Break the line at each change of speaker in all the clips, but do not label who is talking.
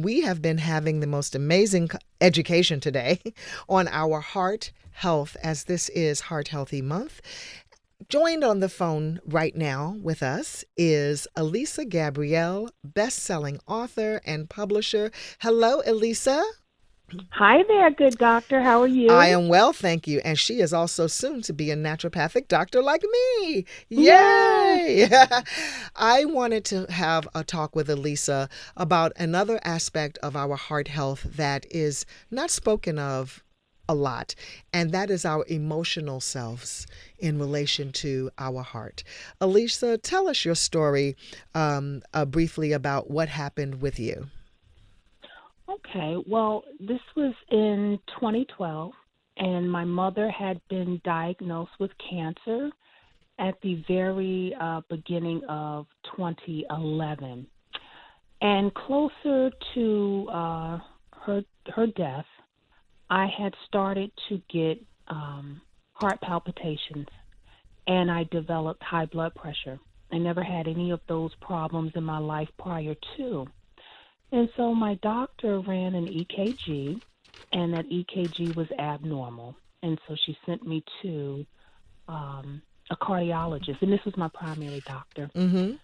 we have been having the most amazing education today on our heart health, as this is Heart Healthy Month. Joined on the phone right now with us is Elissa Gabrielle, best-selling author and publisher. Hello, Elissa.
Hi there, good doctor. How are
I
you?
am well, thank you. And she is also soon to be a naturopathic doctor like me.
Yes.
Yay! I wanted to have a talk with Elissa about another aspect of our heart health that is not spoken of a lot, and that is our emotional selves in relation to our heart. Elissa, tell us your story briefly about what happened with you.
Okay. Well, this was in 2012, and my mother had been diagnosed with cancer at the very beginning of 2011. And closer to her death, I had started to get heart palpitations, and I developed high blood pressure. I never had any of those problems in my life prior to. And so my doctor ran an EKG, and that EKG was abnormal. And so she sent me to a cardiologist, and this was my primary doctor.
Mm-hmm.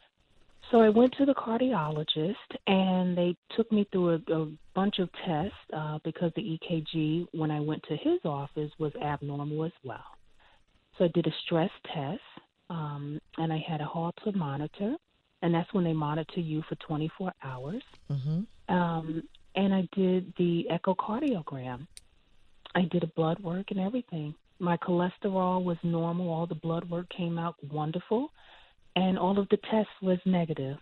So I went to the cardiologist, and they took me through a bunch of tests because the EKG, when I went to his office, was abnormal as well. So I did a stress test, and I had a Holter monitor, and that's when they monitor you for 24 hours.
Mm-hmm.
And I did the echocardiogram. I did a blood work and everything. My cholesterol was normal. All the blood work came out wonderful, and all of the tests was negative.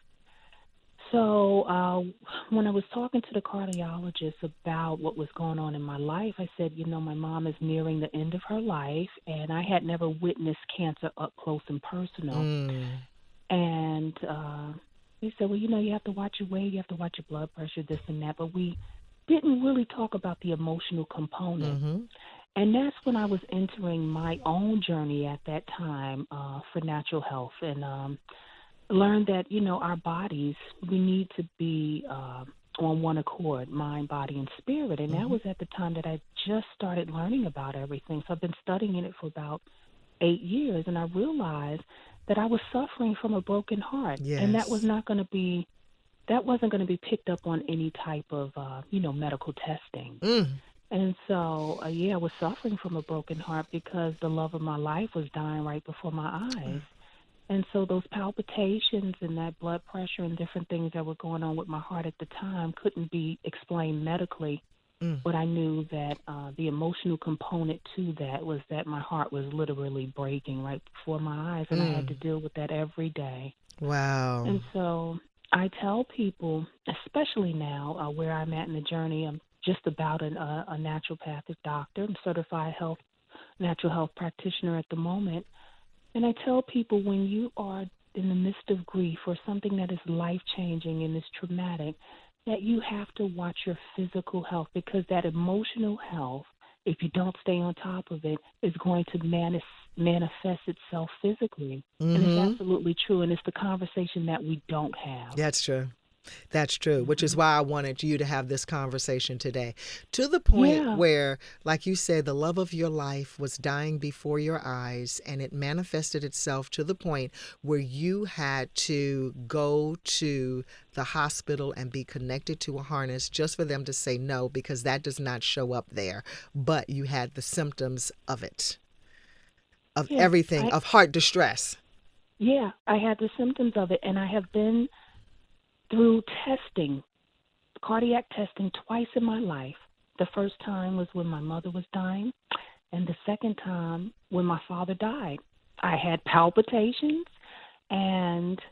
So when I was talking to the cardiologist about what was going on in my life, I said, my mom is nearing the end of her life, and I had never witnessed cancer up close and personal.
Mm.
And he said, well, you have to watch your weight, you have to watch your blood pressure, this and that. But we didn't really talk about the emotional component.
Mm-hmm.
And that's when I was entering my own journey at that time for natural health, and learned that, our bodies, we need to be on one accord, mind, body, and spirit. And that
Mm-hmm.
was at the time that I just started learning about everything. So I've been studying it for about 8 years, and I realized that I was suffering from a broken heart, and that was
Yes.
not going to be that wasn't going to be picked up on any type of medical testing.
Mm.
And so I was suffering from a broken heart because the love of my life was dying right before my eyes. And so those palpitations and that blood pressure and different things that were going on with my heart at the time couldn't be explained medically.
Mm.
But I knew that the emotional component to that was that my heart was literally breaking right before my eyes, and I had to deal with that every day.
Wow.
And so I tell people, especially now where I'm at in the journey, I'm just about a naturopathic doctor. I'm certified natural health practitioner at the moment. And I tell people, when you are in the midst of grief or something that is life-changing and is traumatic, that you have to watch your physical health, because that emotional health, if you don't stay on top of it, is going to manifest itself physically. And it's
Mm-hmm.
absolutely true, and it's the conversation that we don't have.
That's true. That's true, which is
Hmm.
why I wanted you to have this conversation today. To the point
Yeah.
where, like you said, the love of your life was dying before your eyes, and it manifested itself to the point where you had to go to the hospital and be connected to a harness just for them to say no, because that does not show up there. But you had the symptoms of it, of
Yeah.
everything,
I
of heart distress.
yeah, I had the symptoms of it, and I have been through testing, cardiac testing, twice in my life. The first time was when my mother was dying, and the second time when my father died. I had palpitations, and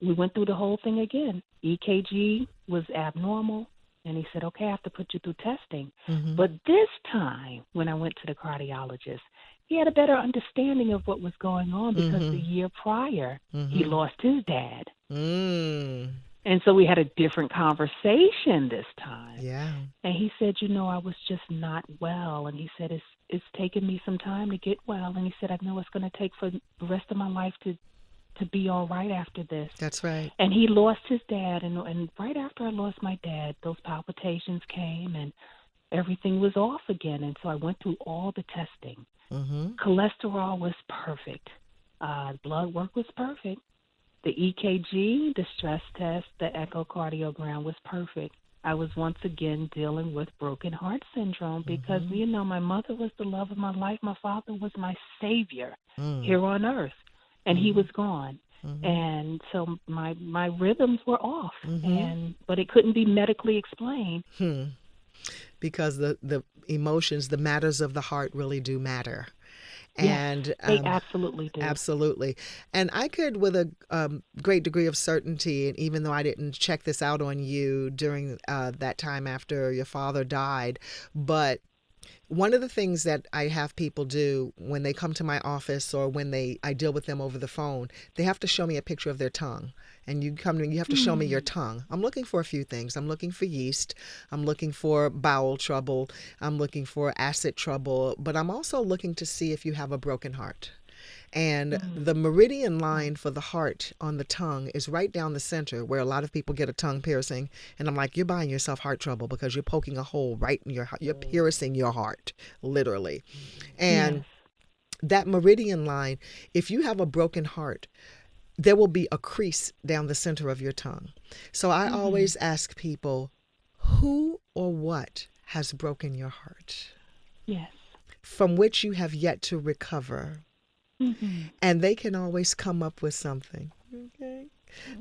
we went through the whole thing again. EKG was abnormal, and he said, okay, I have to put you through testing.
Mm-hmm.
But this time, when I went to the cardiologist, he had a better understanding of what was going on, because
Mm-hmm.
the year prior, he
Mm-hmm.
lost his dad.
Mm.
And so we had a different conversation this time.
Yeah.
And he said, I was just not well. And he said, it's taken me some time to get well. And he said, I know it's going to take for the rest of my life to to be all right after this.
That's right.
And he lost his dad, and right after I lost my dad, those palpitations came, and everything was off again. And so I went through all the testing.
Mm-hmm.
Cholesterol was perfect. Blood work was perfect. The EKG, the stress test, the echocardiogram was perfect. I was once again dealing with broken heart syndrome because,
Mm-hmm.
my mother was the love of my life. My father was my savior
Mm.
here on earth, and he
Mm-hmm.
was gone.
Mm-hmm.
And so my rhythms were off,
Mm-hmm.
but it couldn't be medically explained.
Hmm. Because the emotions, the matters of the heart really do matter.
Yes,
And
they absolutely do.
absolutely. And I could, with a great degree of certainty, and even though I didn't check this out on you during that time after your father died, but one of the things that I have people do when they come to my office or when I deal with them over the phone, they have to show me a picture of their tongue. And you have to show me your
Hmm.
tongue. I'm looking for a few things. I'm looking for yeast. I'm looking for bowel trouble. I'm looking for acid trouble. But I'm also looking to see if you have a broken heart. And
Hmm.
the meridian
Right.
line for the heart on the tongue is right down the center where a lot of people get a tongue piercing. And I'm like, you're buying yourself heart trouble because you're poking a hole right in your heart. You're piercing your heart, literally.
Yes.
And that meridian line, if you have a broken heart, there will be a crease down the center of your tongue. So I
Hmm.
always ask people, who or what has broken your heart,
Yes.
from which you have yet to recover?
Hmm.
And they can always come up with something. Okay.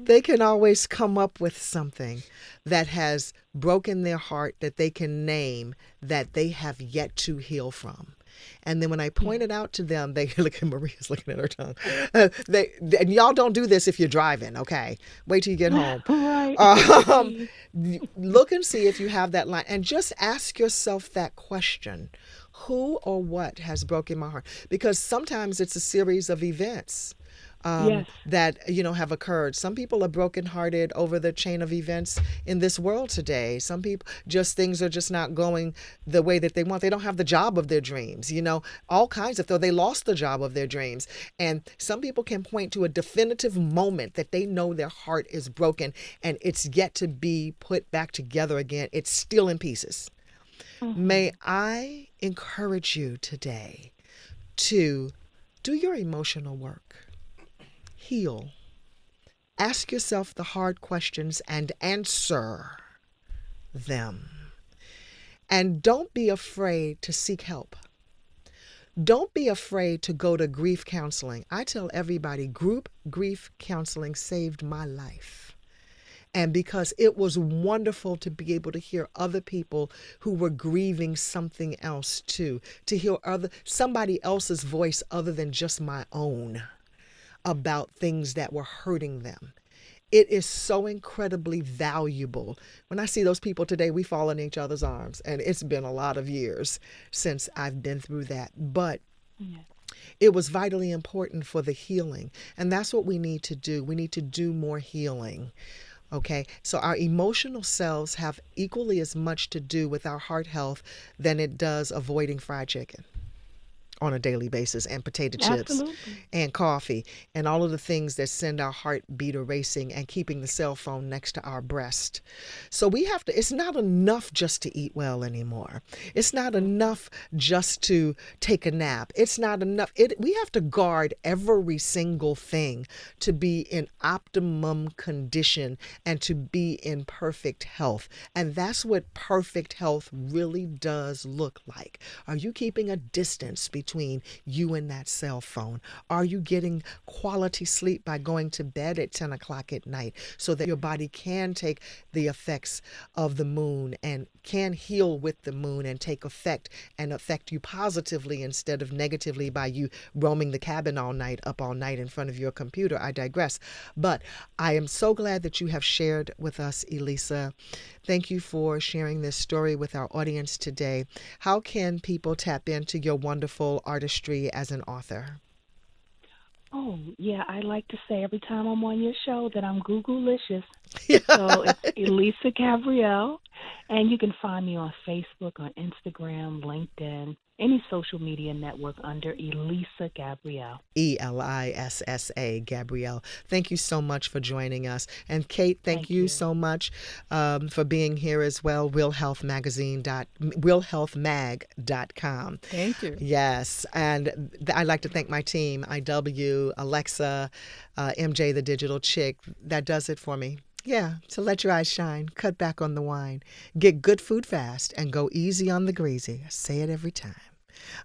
They can always come up with something that has broken their heart that they can name that they have yet to heal from. And then when I point
Yes.
it out to them, they look at Maria's looking at her tongue. And y'all don't do this if you're driving, okay? Wait till you get home.
Right.
Um,
Please.
look and see if you have that line, and just ask yourself that question: who or what has broken my heart? Because sometimes it's a series of events
Yes.
that have occurred. Some people are brokenhearted over the chain of events in this world today. Some people, just things are just not going the way that they want. They don't have the job of their dreams. All kinds of, though they lost the job of their dreams. And some people can point to a definitive moment that they know their heart is broken and it's yet to be put back together again. It's still in pieces. May
Hmm.
I encourage you today to do your emotional work, heal, ask yourself the hard questions and answer them. And don't be afraid to seek help. Don't be afraid to go to grief counseling. I tell everybody, group grief counseling saved my life. And because it was wonderful to be able to hear other people who were grieving something else too, to hear somebody else's voice other than just my own about things that were hurting them. It is so incredibly valuable. When I see those people today, we fall in each other's arms. And it's been a lot of years since I've been through that. But
Yes.
it was vitally important for the healing. And that's what we need to do. We need to do more healing. Okay, so our emotional selves have equally as much to do with our heart health than it does avoiding fried chicken on a daily basis, and potato chips
Absolutely.
and coffee and all of the things that send our heartbeat racing, and keeping the cell phone next to our breast. So we have to, it's not enough just to eat well anymore. It's not enough just to take a nap. It's not enough. We have to guard every single thing to be in optimum condition and to be in perfect health. And that's what perfect health really does look like. Are you keeping a distance between you and that cell phone? Are you getting quality sleep by going to bed at 10 o'clock at night so that your body can take the effects of the moon and can heal with the moon and take effect and affect you positively instead of negatively by you roaming the cabin all night, up all night in front of your computer? I digress. But I am so glad that you have shared with us, Elissa. Thank you for sharing this story with our audience today. How can people tap into your wonderful artistry as an author?
Oh, yeah. I like to say every time I'm on your show that I'm Google-licious.
Yeah.
So it's Elissa Gabrielle. And you can find me on Facebook, on Instagram, LinkedIn, any social media network under Elissa Gabrielle.
Elissa, Gabrielle. Thank you so much for joining us. And Kate, thank
Thank
you
you.
so much for being here as well. RealHealthMag.com.
Thank you.
Yes, and I'd like to thank my team, IW, Alexa, MJ, the digital chick. That does it for me. Yeah, so let your eyes shine, cut back on the wine, get good food fast, and go easy on the greasy. I say it every time.